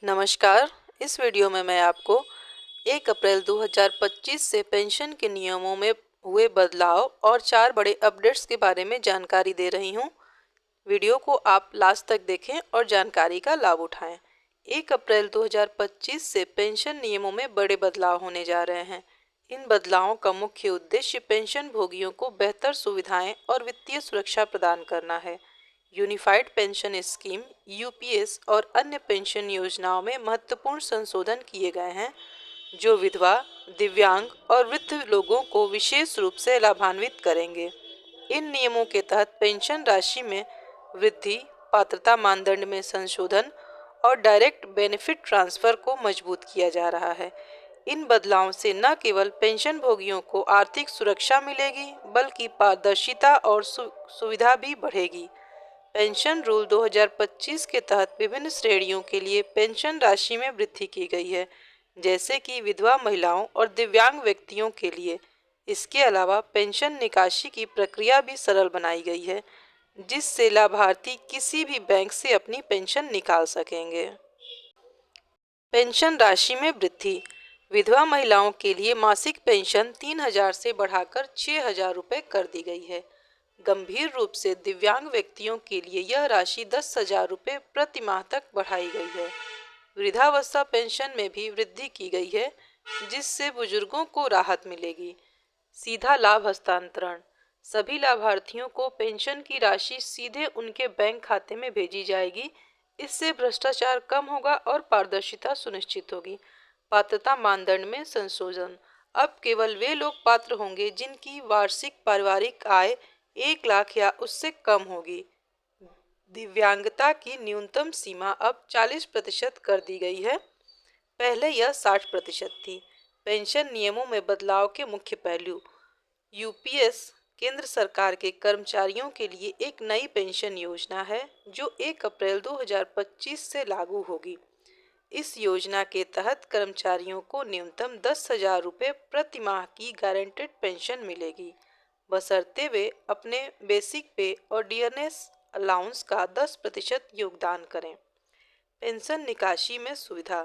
नमस्कार। इस वीडियो में मैं आपको 1 अप्रैल 2025 से पेंशन के नियमों में हुए बदलाव और 4 बड़े अपडेट्स के बारे में जानकारी दे रही हूँ। वीडियो को आप लास्ट तक देखें और जानकारी का लाभ उठाएं। 1 अप्रैल 2025 से पेंशन नियमों में बड़े बदलाव होने जा रहे हैं। इन बदलावों का मुख्य उद्देश्य पेंशन भोगियों को बेहतर सुविधाएं और वित्तीय सुरक्षा प्रदान करना है। यूनिफाइड पेंशन स्कीम यूपीएस और अन्य पेंशन योजनाओं में महत्वपूर्ण संशोधन किए गए हैं, जो विधवा, दिव्यांग और वृद्ध लोगों को विशेष रूप से लाभान्वित करेंगे। इन नियमों के तहत पेंशन राशि में वृद्धि, पात्रता मानदंड में संशोधन और डायरेक्ट बेनिफिट ट्रांसफर को मजबूत किया जा रहा है। इन बदलावों से न केवल पेंशन भोगियों को आर्थिक सुरक्षा मिलेगी, बल्कि पारदर्शिता और सुविधा भी बढ़ेगी। पेंशन रूल 2025 के तहत विभिन्न श्रेणियों के लिए पेंशन राशि में वृद्धि की गई है, जैसे कि विधवा महिलाओं और दिव्यांग व्यक्तियों के लिए। इसके अलावा पेंशन निकासी की प्रक्रिया भी सरल बनाई गई है, जिससे लाभार्थी किसी भी बैंक से अपनी पेंशन निकाल सकेंगे। पेंशन राशि में वृद्धि। विधवा महिलाओं के लिए मासिक पेंशन 3,000 से बढ़ाकर 6,000 रुपये कर दी गई है। गंभीर रूप से दिव्यांग व्यक्तियों के लिए यह राशि 10,000 रुपये प्रति माह तक बढ़ाई गई है। वृद्धावस्था पेंशन में भी वृद्धि की गई है, जिससे बुजुर्गों को राहत मिलेगी। सीधा लाभ हस्तांतरण। सभी लाभार्थियों को पेंशन की राशि सीधे उनके बैंक खाते में भेजी जाएगी। इससे भ्रष्टाचार कम होगा और पारदर्शिता सुनिश्चित होगी। पात्रता मानदंड में संशोधन। अब केवल वे लोग पात्र होंगे जिनकी वार्षिक पारिवारिक आय 1 लाख या उससे कम होगी। दिव्यांगता की न्यूनतम सीमा अब 40% कर दी गई है। पहले यह 60% थी। पेंशन नियमों में बदलाव के मुख्य पहलू। यूपीएस केंद्र सरकार के कर्मचारियों के लिए एक नई पेंशन योजना है, जो 1 अप्रैल 2025 से लागू होगी। इस योजना के तहत कर्मचारियों को न्यूनतम 10,000 रुपये प्रति माह की गारंटेड पेंशन मिलेगी, बशर्ते वे अपने बेसिक पे और डियरनेस अलाउंस का 10% योगदान करें। पेंशन निकासी में सुविधा।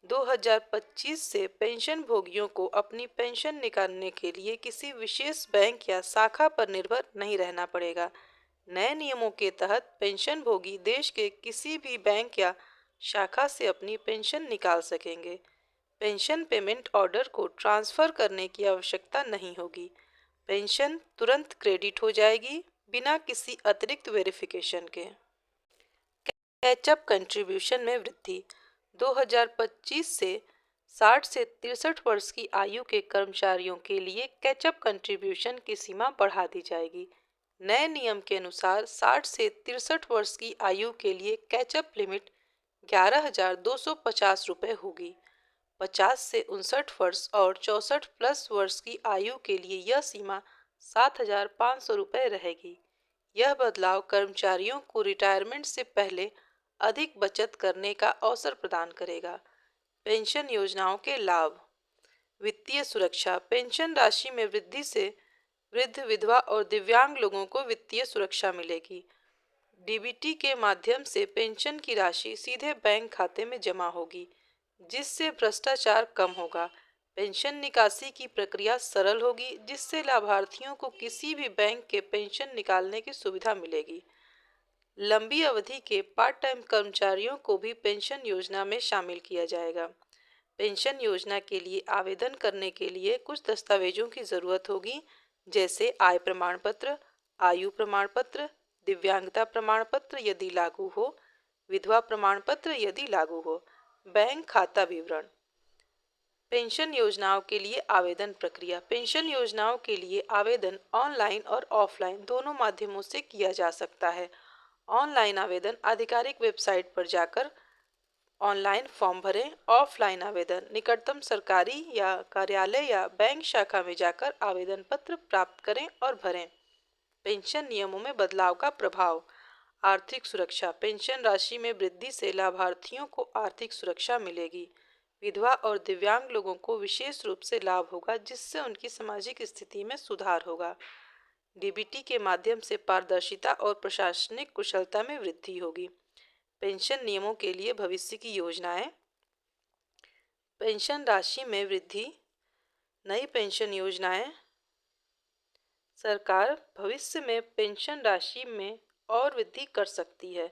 2025 से पेंशन भोगियों को अपनी पेंशन निकालने के लिए किसी विशेष बैंक या शाखा पर निर्भर नहीं रहना पड़ेगा। नए नियमों के तहत पेंशन भोगी देश के किसी भी बैंक या शाखा से अपनी पेंशन निकाल सकेंगे। पेंशन पेमेंट ऑर्डर को ट्रांसफ़र करने की आवश्यकता नहीं होगी। पेंशन तुरंत क्रेडिट हो जाएगी, बिना किसी अतिरिक्त वेरिफिकेशन के। कैचअप कंट्रीब्यूशन में वृद्धि। 2025 से 60 से 63 वर्ष की आयु के कर्मचारियों के लिए कैचअप कंट्रीब्यूशन की सीमा बढ़ा दी जाएगी। नए नियम के अनुसार 60 से 63 वर्ष की आयु के लिए कैचअप लिमिट 11,250 रुपये होगी। 50 से 59 वर्ष और 64 प्लस वर्ष की आयु के लिए यह सीमा 7,500 रुपये रहेगी। यह बदलाव कर्मचारियों को रिटायरमेंट से पहले अधिक बचत करने का अवसर प्रदान करेगा। पेंशन योजनाओं के लाभ। वित्तीय सुरक्षा। पेंशन राशि में वृद्धि से वृद्ध, विधवा और दिव्यांग लोगों को वित्तीय सुरक्षा मिलेगी। डीबीटी के माध्यम से पेंशन की राशि सीधे बैंक खाते में जमा होगी, जिससे भ्रष्टाचार कम होगा। पेंशन निकासी की प्रक्रिया सरल होगी, जिससे लाभार्थियों को किसी भी बैंक के पेंशन निकालने की सुविधा मिलेगी। लंबी अवधि के पार्ट टाइम कर्मचारियों को भी पेंशन योजना में शामिल किया जाएगा। पेंशन योजना के लिए आवेदन करने के लिए कुछ दस्तावेजों की ज़रूरत होगी, जैसे आय प्रमाण पत्र, आयु प्रमाण पत्र, दिव्यांगता प्रमाण पत्र यदि लागू हो, विधवा प्रमाण पत्र यदि लागू हो, बैंक खाता विवरण। पेंशन योजनाओं के लिए आवेदन प्रक्रिया। पेंशन योजनाओं के लिए आवेदन ऑनलाइन और ऑफलाइन दोनों माध्यमों से किया जा सकता है। ऑनलाइन आवेदन आधिकारिक वेबसाइट पर जाकर ऑनलाइन फॉर्म भरें। ऑफलाइन आवेदन निकटतम सरकारी या कार्यालय या बैंक शाखा में जाकर आवेदन पत्र प्राप्त करें और भरें। पेंशन नियमों में बदलाव का प्रभाव। आर्थिक सुरक्षा। पेंशन राशि में वृद्धि से लाभार्थियों को आर्थिक सुरक्षा मिलेगी। विधवा और दिव्यांग लोगों को विशेष रूप से लाभ होगा, जिससे उनकी सामाजिक स्थिति में सुधार होगा। डीबीटी के माध्यम से पारदर्शिता और प्रशासनिक कुशलता में वृद्धि होगी। पेंशन नियमों के लिए भविष्य की योजनाएं, पेंशन राशि में वृद्धि, नई पेंशन योजनाएं। सरकार भविष्य में पेंशन राशि में और वृद्धि कर सकती है।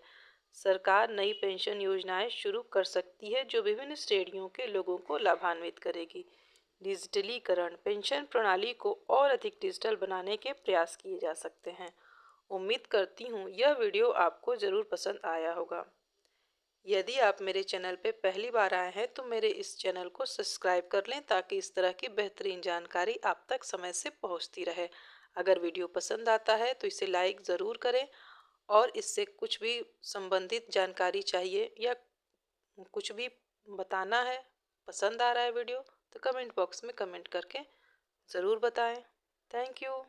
सरकार नई पेंशन योजनाएं शुरू कर सकती है जो विभिन्न श्रेणियों के लोगों को लाभान्वित करेगी। डिजिटलीकरण, पेंशन प्रणाली को और अधिक डिजिटल बनाने के प्रयास किए जा सकते हैं। उम्मीद करती हूँ यह वीडियो आपको ज़रूर पसंद आया होगा। यदि आप मेरे चैनल पर पहली बार आए हैं तो मेरे इस चैनल को सब्सक्राइब कर लें ताकि इस तरह की बेहतरीन जानकारी आप तक समय से पहुंचती रहे। अगर वीडियो पसंद आता है तो इसे लाइक ज़रूर करें, और इससे कुछ भी संबंधित जानकारी चाहिए या कुछ भी बताना है, पसंद आ रहा है वीडियो, तो कमेंट बॉक्स में कमेंट करके ज़रूर बताएं। Thank you.